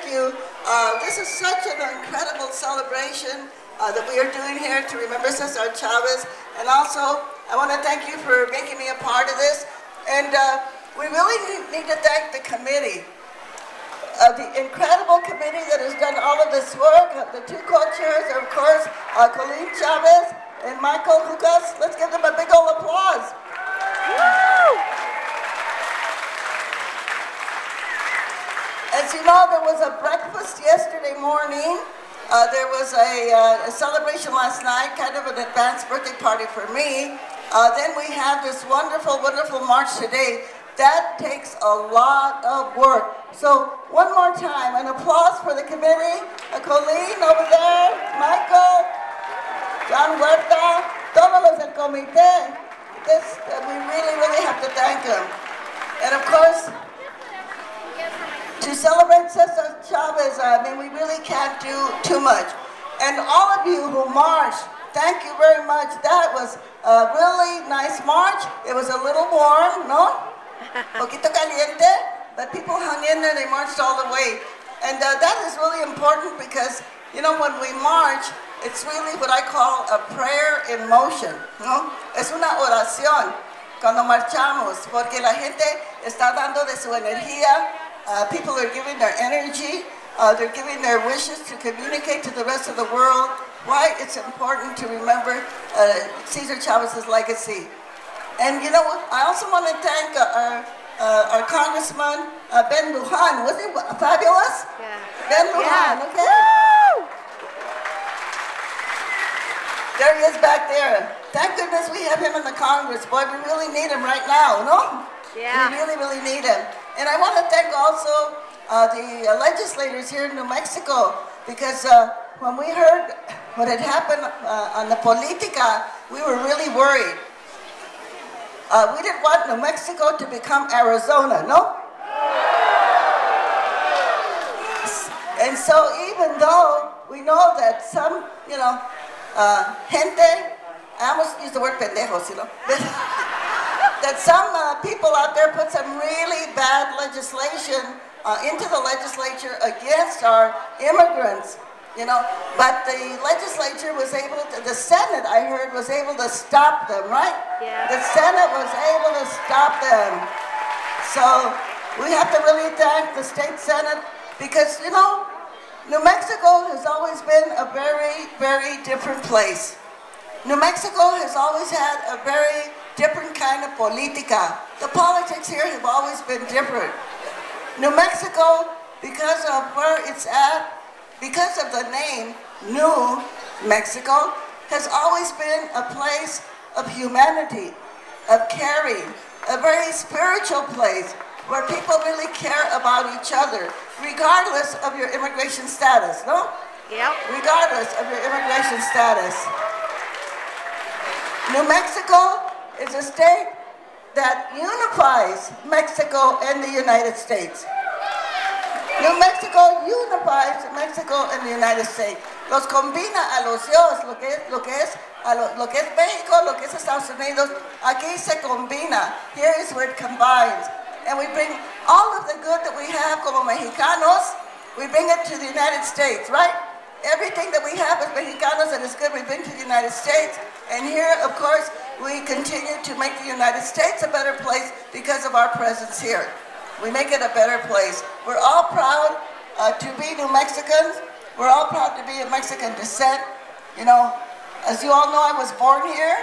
thank you. This is such an incredible celebration that we are doing here to remember Cesar Chavez. And also, I want to thank you for making me a part of this. And we really need to thank the committee, the incredible committee that has done all of this work. The two co-chairs are, of course, Colleen Chavez and Michael Lucas. Let's give them a big old applause. Woo! As you know, there was a breakfast yesterday morning. There was a celebration last night, kind of an advanced birthday party for me. Then we have this wonderful, wonderful march today. That takes a lot of work. So one more time, an applause for the committee. Colleen over there, Michael, John Huerta, todos los del comité. We really, really have to thank them. And of course, to celebrate Cesar Chavez, we really can't do too much. And all of you who marched, thank you very much. That was a really nice march. It was a little warm, no? Poquito caliente, but people hung in there, they marched all the way. And that is really important because, you know, when we march, it's really what I call a prayer in motion, ¿no? Es una oración cuando marchamos, porque la gente está dando de su energía. People are giving their energy, they're giving their wishes to communicate to the rest of the world why it's important to remember Cesar Chavez's legacy. And you know, I also want to thank our Congressman, Ben Lujan. Was he fabulous? Yeah. Ben Lujan, yeah. Okay? Woo! There he is back there. Thank goodness we have him in the Congress. Boy, we really need him right now, no? Yeah. We really, really need him. And I want to thank also the legislators here in New Mexico, because when we heard what had happened on the Politica, we were really worried. We didn't want New Mexico to become Arizona, no? And so even though we know that some, you know, gente, I almost used the word pendejos, you know? That some people out there put some really bad legislation into the legislature against our immigrants, you know, but the legislature was able to, the Senate, I heard, was able to stop them, right? Yeah. The Senate was able to stop them. So we have to really thank the state Senate because, you know, New Mexico has always been a very, very different place. New Mexico has always had a very different kind of politica. The politics here have always been different. New Mexico, because of where it's at, because of the name New Mexico, has always been a place of humanity, of caring, a very spiritual place where people really care about each other, regardless of your immigration status, no? Yep. Regardless of your immigration status. New Mexico is a state that unifies Mexico and the United States. New Mexico unifies Mexico and the United States. Los combina a los dos, lo que es México, lo que es Estados Unidos. Aquí se combina. Here is where it combines. And we bring all of the good that we have como Mexicanos, we bring it to the United States, right? Everything that we have as Mexicanos that is good, we bring to the United States. And here, of course, we continue to make the United States a better place because of our presence here. We make it a better place. We're all proud to be New Mexicans. We're all proud to be of Mexican descent. You know, as you all know, I was born here.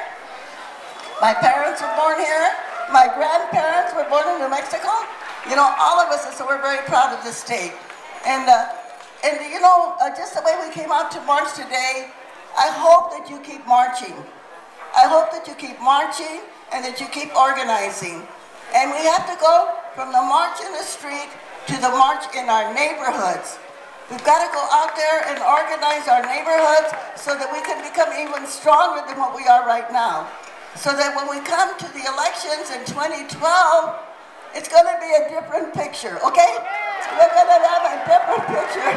My parents were born here. My grandparents were born in New Mexico. You know, all of us, so we're very proud of this state. And you know, just the way we came out to march today, I hope that you keep marching. I hope that you keep marching and that you keep organizing. And we have to go from the march in the street to the march in our neighborhoods. We've got to go out there and organize our neighborhoods so that we can become even stronger than what we are right now. So that when we come to the elections in 2012, it's going to be a different picture, okay? We're going to have a different picture.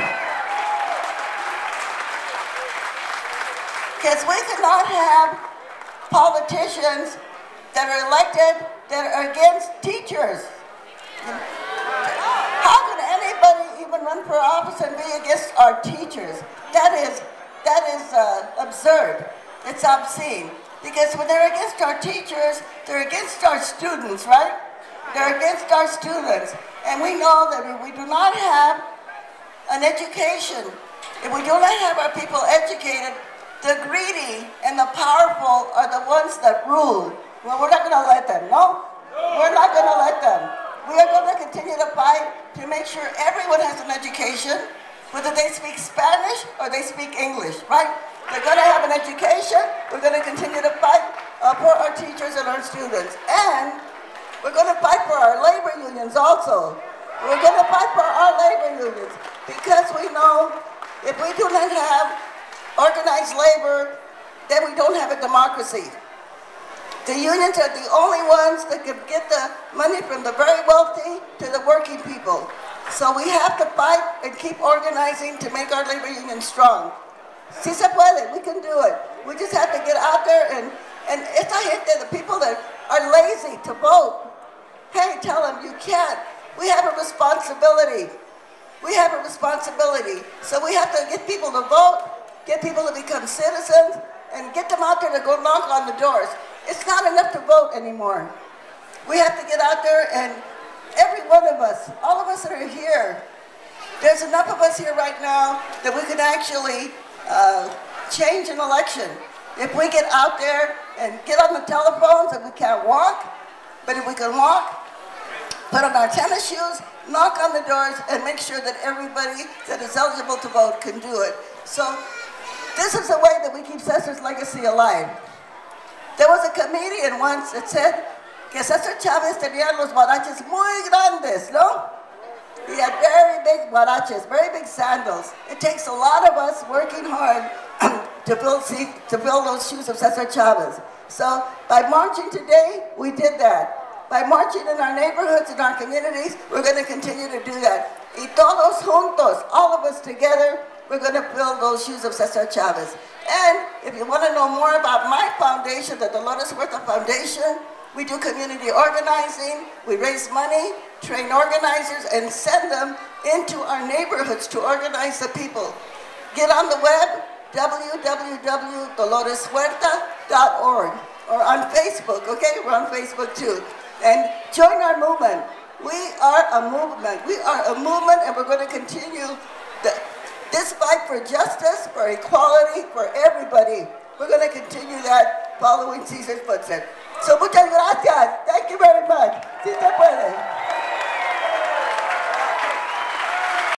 Because we cannot have politicians that are elected that are against teachers. How can anybody even run run for office and be against our teachers. That is absurd. It's obscene. Because when they're against our teachers, they're against our students, right? They're against our students. And we know that if we do not have an education, if we do not have our people educated, the greedy and the powerful are the ones that rule. Well, we're not going to let them, no? We're not going to let them. We are going to continue to fight to make sure everyone has an education, whether they speak Spanish or they speak English, right? They're going to have an education. We're going to continue to fight for our teachers and our students. And we're going to fight for our labor unions also. We're going to fight for our labor unions because we know if we do not have organized labor, then we don't have a democracy. The unions are the only ones that can get the money from the very wealthy to the working people. So we have to fight and keep organizing to make our labor union strong. Si se puede, we can do it. We just have to get out there and esta gente, the people that are lazy to vote, hey, tell them you can't. We have a responsibility. We have a responsibility. So we have to get people to vote, get people to become citizens, and get them out there to go knock on the doors. It's not enough to vote anymore. We have to get out there and every one of us, all of us that are here, there's enough of us here right now that we can actually change an election. If we get out there and get on the telephones and we can't walk, but if we can walk, put on our tennis shoes, knock on the doors, and make sure that everybody that is eligible to vote can do it. So this is the way that we keep Cesar's legacy alive. There was a comedian once that said que Cesar Chavez tenía los guaraches muy grandes, ¿no? He had very big guaraches, very big sandals. It takes a lot of us working hard to build those shoes of Cesar Chavez. So by marching today, we did that. By marching in our neighborhoods, in our communities, we're going to continue to do that. Y todos juntos, all of us together, we're going to build those shoes of Cesar Chavez. And if you want to know more about my foundation, the Dolores Huerta Foundation, we do community organizing, we raise money, train organizers, and send them into our neighborhoods to organize the people. Get on the web, www.doloreshuerta.org, or on Facebook, okay? We're on Facebook too. And join our movement. We are a movement. We are a movement, and we're going to continue this fight for justice, for equality, for everybody. We're going to continue that following Cesar's footsteps. So muchas gracias. Thank you very much. Si se puede.